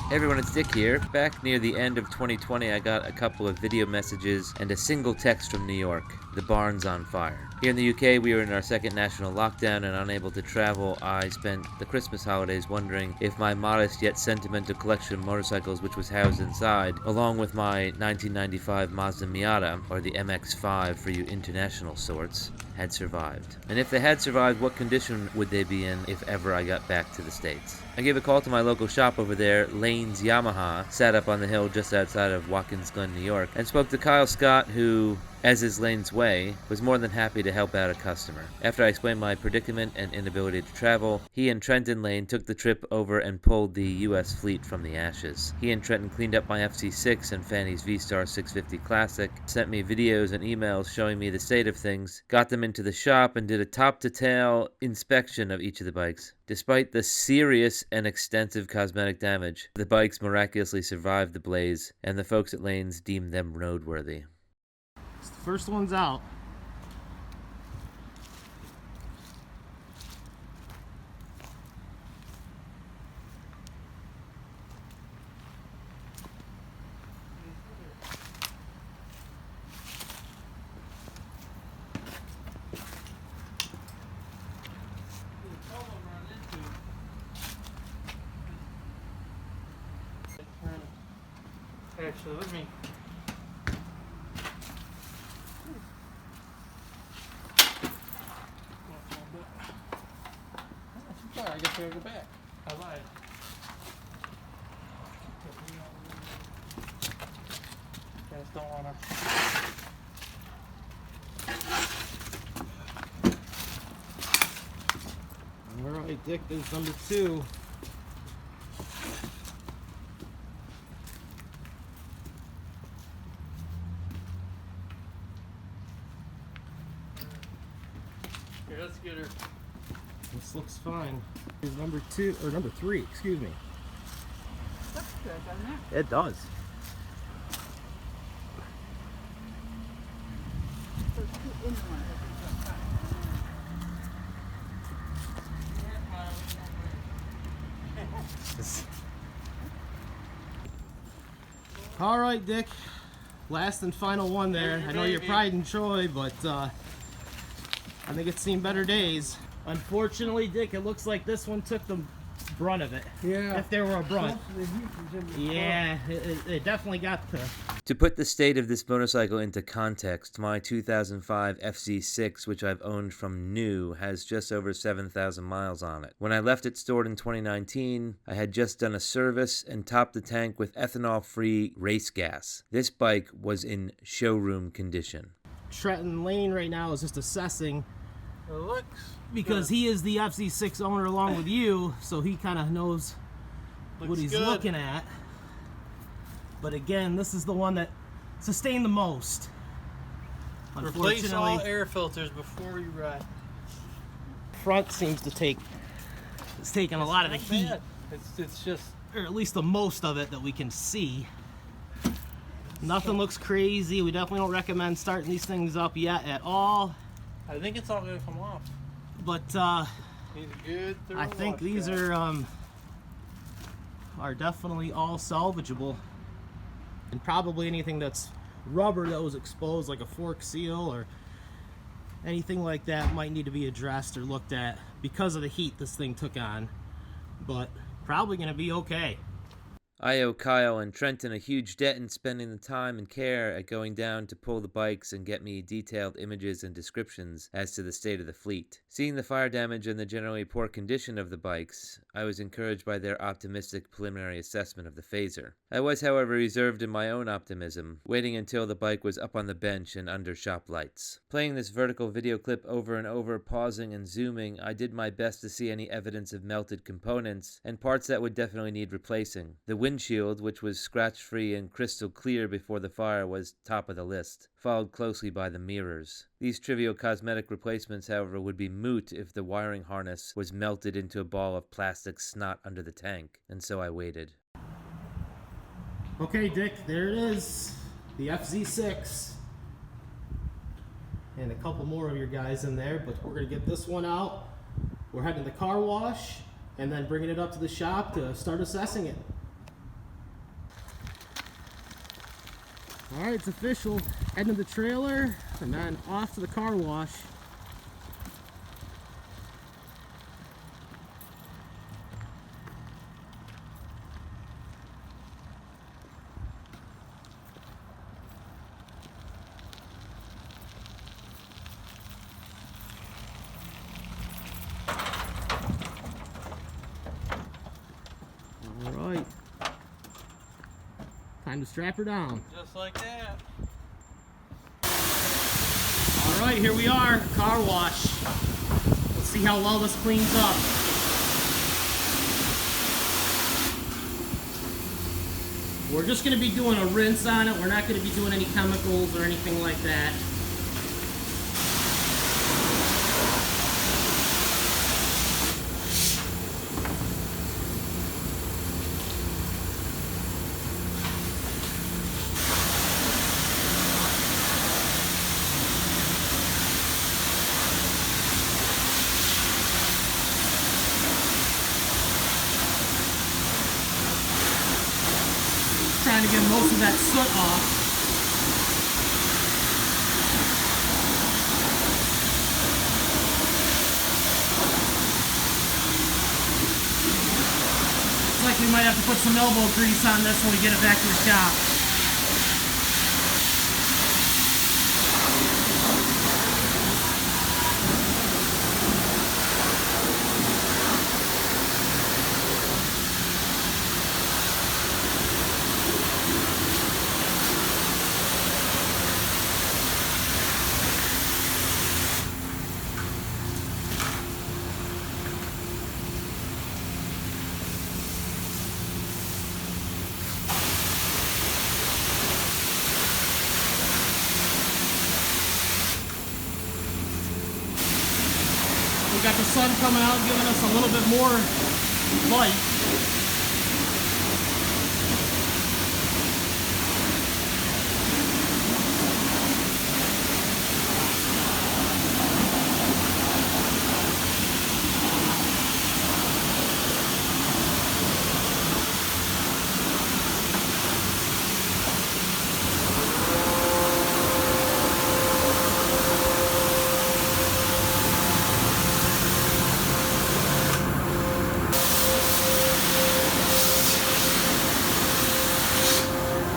Hey everyone, it's Dick here. Back near the end of 2020, I got a couple of video messages and a single text from New York. The barn's on fire. Here in the UK, we were in our second national lockdown and unable to travel. I spent the Christmas holidays wondering if my modest yet sentimental collection of motorcycles, which was housed inside, along with my 1995 Mazda Miata, or the MX-5 for you international sorts, had survived. And if they had survived, what condition would they be in if ever I got back to the States? I gave a call to my local shop over there, Lanes Yamaha, sat up on the hill just outside of Watkins Glen, New York, and spoke to Kyle Scott, who, as is Lane's way, was more than happy to help out a customer. After I explained my predicament and inability to travel, he and Trenton Lane took the trip over and pulled the US fleet from the ashes. He and Trenton cleaned up my FC6 and Fanny's V-Star 650 Classic, sent me videos and emails showing me the state of things, got them into the shop, and did a top-to-tail inspection of each of the bikes. Despite the serious and extensive cosmetic damage, the bikes miraculously survived the blaze, and the folks at Lanes deemed them roadworthy. The first one's out. Actually, let me. I guess we gotta go back. I lied. Guys don't wanna. Alright, Dick, there's number 2. Here, let's get her. This looks fine. Here's number 2, or number 3, excuse me. Looks good, doesn't it? It does. So two in one. Alright, Dick. Last and final one there. I know you're pride and joy, but I think it's seen better days. Unfortunately, Dick, it looks like this one took the brunt of it. Yeah. If there were a brunt. Yeah, it definitely got to. To put the state of this motorcycle into context, my 2005 FC6, which I've owned from new, has just over 7,000 miles on it. When I left it stored in 2019, I had just done a service and topped the tank with ethanol-free race gas. This bike was in showroom condition. Trenton Lane right now is just assessing It looks because good. he is the FC6 owner along with you, so he kind of knows what he's good. looking at. But again, this is the one that sustained the most. Replace all Unfortunately, air filters before you ride. front seems to take, it's taking a lot of the Not heat, bad. It's just or at least the most of it that we can see. Nothing looks crazy. We definitely don't recommend starting these things up yet at all. I think it's all gonna come off. But Need a good thorough I think wash these job. are definitely all salvageable, and probably anything that's rubber that was exposed, like a fork seal or anything like that, might need to be addressed or looked at because of the heat this thing took on. But probably gonna be okay. I owe Kyle and Trenton a huge debt in spending the time and care at going down to pull the bikes and get me detailed images and descriptions as to the state of the fleet. Seeing the fire damage and the generally poor condition of the bikes, I was encouraged by their optimistic preliminary assessment of the phaser. I was, however, reserved in my own optimism, waiting until the bike was up on the bench and under shop lights. Playing this vertical video clip over and over, pausing and zooming, I did my best to see any evidence of melted components and parts that would definitely need replacing. The windshield, which was scratch-free and crystal clear before the fire, was top of the list, followed closely by the mirrors. These trivial cosmetic replacements, however, would be moot if the wiring harness was melted into a ball of plastic snot under the tank, and so I waited. Okay, Dick, there it is, the FZ6. And a couple more of your guys in there, but we're gonna get this one out. We're heading to the car wash and then bringing it up to the shop to start assessing it. All right, it's official. Heading to the trailer and then off to the car wash. All right. Time to strap her down. Just like that. All right, here we are, car wash. Let's see how well this cleans up. We're just going to be doing a rinse on it. We're not going to be doing any chemicals or anything like that. Trying to get most of that soot off. Looks like we might have to put some elbow grease on this when we get it back to the shop. We got the sun coming out, giving us a little bit more light.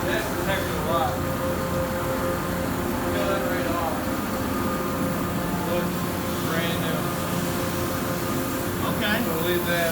That's protected a lot. Peel that right off. Looks brand new. Okay. We'll leave that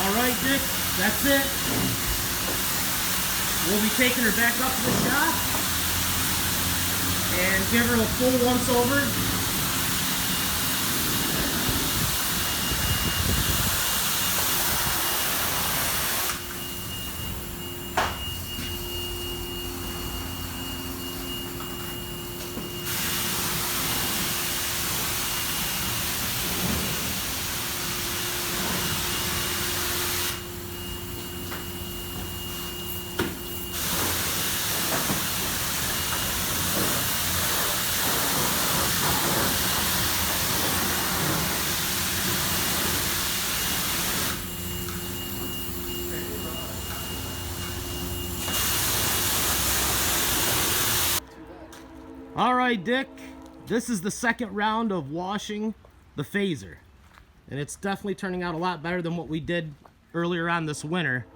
All right, Dick, that's it. We'll be taking her back up to the shop and give her a full once over. All right, Dick, this is the second round of washing the phaser, and it's definitely turning out a lot better than what we did earlier on this winter.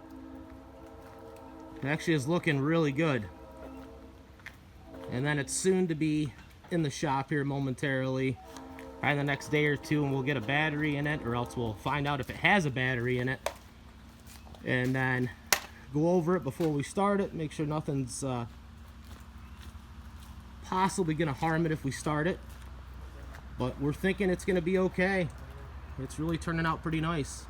It actually is looking really good. And then it's soon to be in the shop here momentarily, probably the next day or two, and we'll get a battery in it, or else we'll find out if it has a battery in it, and then go over it before we start it, make sure nothing's possibly gonna harm it if we start it. But we're thinking it's going to be okay. It's really turning out pretty nice.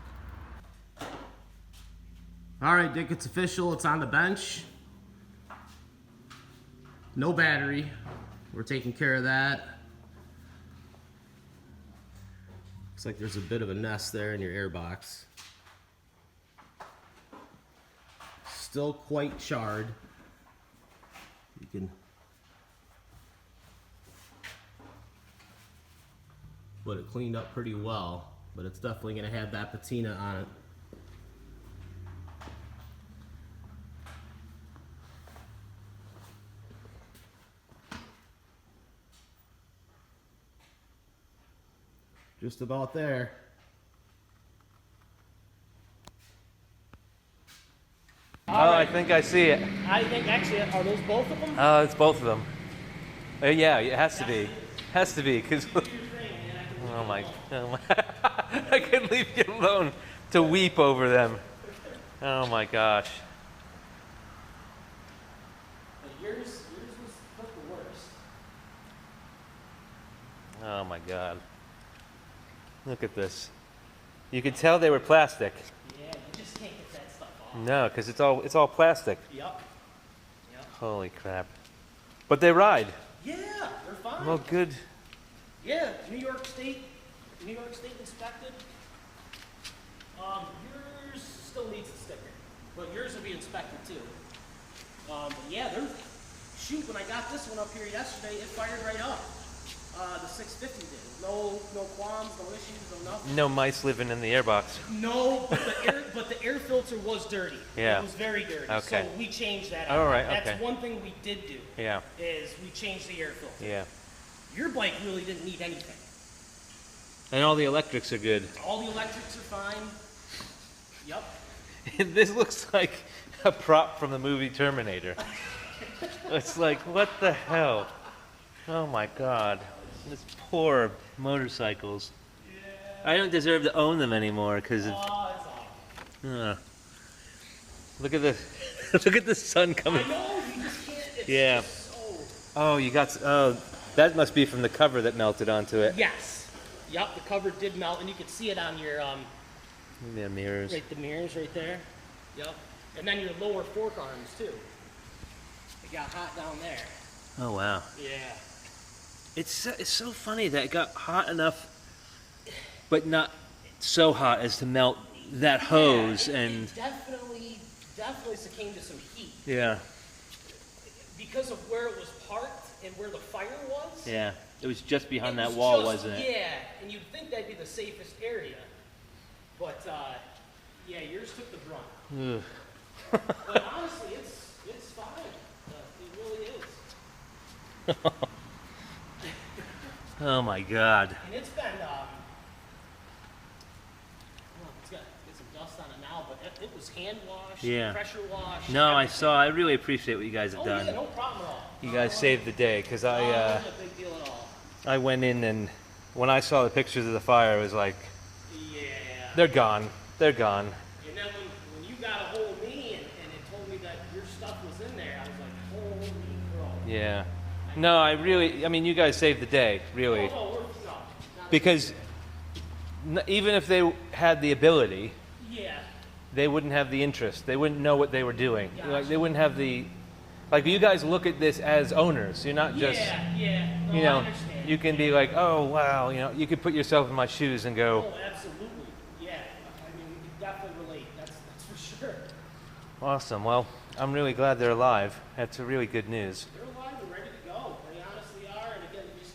All right, Dick, it's official. It's on the bench. No battery. We're taking care of that. Looks like there's a bit of a nest there in your air box. Still quite charred. You can but it cleaned up pretty well, but it's definitely going to have that patina on it. Just about there. Oh, I think I see it. I think actually, are those both of them? Oh, it's both of them. Yeah, it has to be. Has to be, because... Oh my... I couldn't leave you alone to weep over them. Oh my gosh. Yours was the worst. Oh my God. Look at this. You could tell they were plastic. Yeah, you just can't get that stuff off. No, because it's all plastic. Yep. Holy crap. But they ride. Yeah, they're fine. Well, good. Yeah, New York State inspected. Yours still needs a sticker, but yours will be inspected too. But yeah, shoot, when I got this one up here yesterday, it fired right up. The 650 did. No qualms, no issues, no nothing. No mice living in the airbox. No, but the air filter was dirty. Yeah. It was very dirty. Okay. So we changed that. All right, That's okay. one thing we did do. Yeah. Is we changed the air filter. Yeah. Your bike really didn't need anything. And all the electrics are good. All the electrics are fine. Yep. This looks like a prop from the movie Terminator. It's like, what the hell? Oh my God. These poor motorcycles. Yeah. I don't deserve to own them anymore because of... Oh, it's awful. Look at this. Look at the sun coming. I know, you just can't. It's Yeah. just so... Oh, you got... Oh, that must be from the cover that melted onto it. Yes. Yep, the cover did melt, and you could see it on your... Yeah, mirrors. Right, the mirrors right there. Yep. And then your lower fork arms, too. It got hot down there. Oh, wow. Yeah. It's so funny that it got hot enough, but not so hot as to melt that hose. It definitely succumbed to some heat. Yeah. Because of where it was parked and where the fire was. Yeah. It was just behind that wall, wasn't it? Yeah, and you'd think that'd be the safest area. But, yeah, yours took the brunt. But honestly, it's fine. It really is. Oh my God. And it's been, it's got some dust on it now, but it was hand washed, Yeah. pressure washed. No, everything. I really appreciate what you guys have Oh, done. yeah, no problem at all. You guys saved the day, because Not a big deal at all. I went in and when I saw the pictures of the fire, it was like, Yeah. they're gone. They're gone. And then when you got a hold of me and it told me that your stuff was in there, I was like, holy crow. Yeah. No, I mean, you guys saved the day, really. No. Because even if they had the ability, Yeah. they wouldn't have the interest. They wouldn't know what they were doing. Gotcha. Like, they wouldn't have the... Like, you guys look at this as owners. You're not just... Yeah. No, You I know, understand. you can be like, oh, wow, you know, you could put yourself in my shoes and go, Oh, absolutely. Yeah. I mean, we can definitely relate. That's for sure. awesome. Well, I'm really glad they're alive. That's really good news. They're alive and ready to go. They honestly are. And again, you just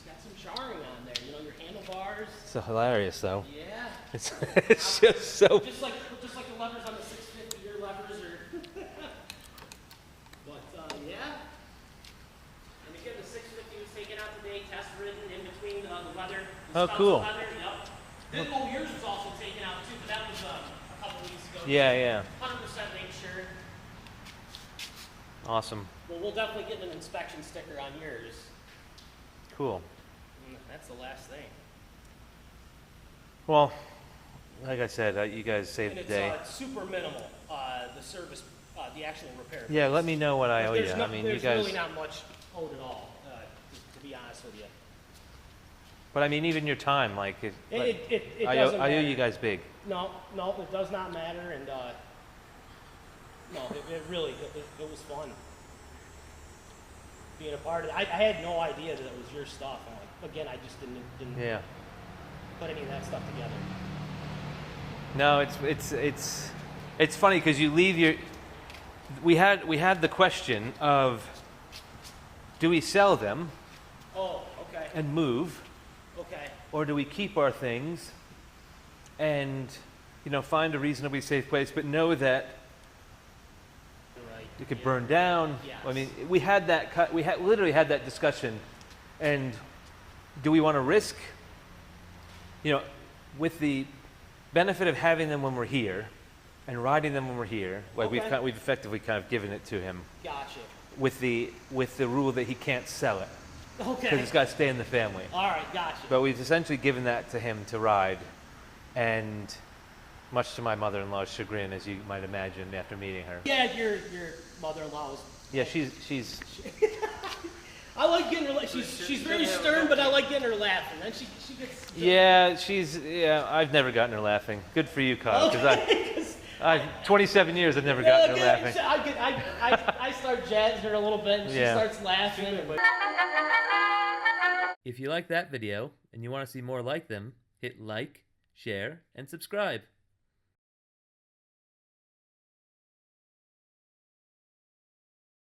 got some charring on there. You know, your handlebars. It's so hilarious, though. Yeah. It's just so... Just like the levers on the 650, your levers are. But yeah. And again, the 650 was taken out today, test ridden in between the leather. The Oh, studs cool. Leather. Yep. Yours was also taken out too, but that was a couple weeks ago. Yeah. 100% make sure. Awesome. Well, we'll definitely get an inspection sticker on yours. Cool. And that's the last thing. Well, like I said, you guys saved And the day. it's super minimal. The service, the actual repair. Yeah, let me know what I owe you. There's I mean, you there's guys... really not much owed at all, to be honest with you. But I mean, even your time, like, It I doesn't owe matter. you guys big. No, it does not matter, and no, it really it was fun being a part of it. I had no idea that it was your stuff. And like, again, I just didn't Yeah. put any of that stuff together. No, it's funny because you leave your. We had the question of, do we sell them Oh, okay, and move, okay. or do we keep our things and, you know, find a reasonably safe place, but know that Right. it could burn down? Yes. I mean, we had that. Literally had that discussion, and do we want to risk, you know, with the benefit of having them when we're here and riding them when we're here, like Okay. we've effectively kind of given it to him Gotcha. with the rule that he can't sell it because Okay. it's got to stay in the family. All right, gotcha. But we've essentially given that to him to ride, and much to my mother-in-law's chagrin, as you might imagine after meeting her. Yeah, your mother-in-law was. Yeah, she's I like getting her. She's very stern, but I like getting her laughing. And she gets. yeah. I've never gotten her laughing. Good for you, Kyle, because Okay, 'cause 27 years I've never gotten her laughing. I start jazzing her a little bit, and she Yeah. starts laughing. And If you like that video and you want to see more like them, hit like, share, and subscribe.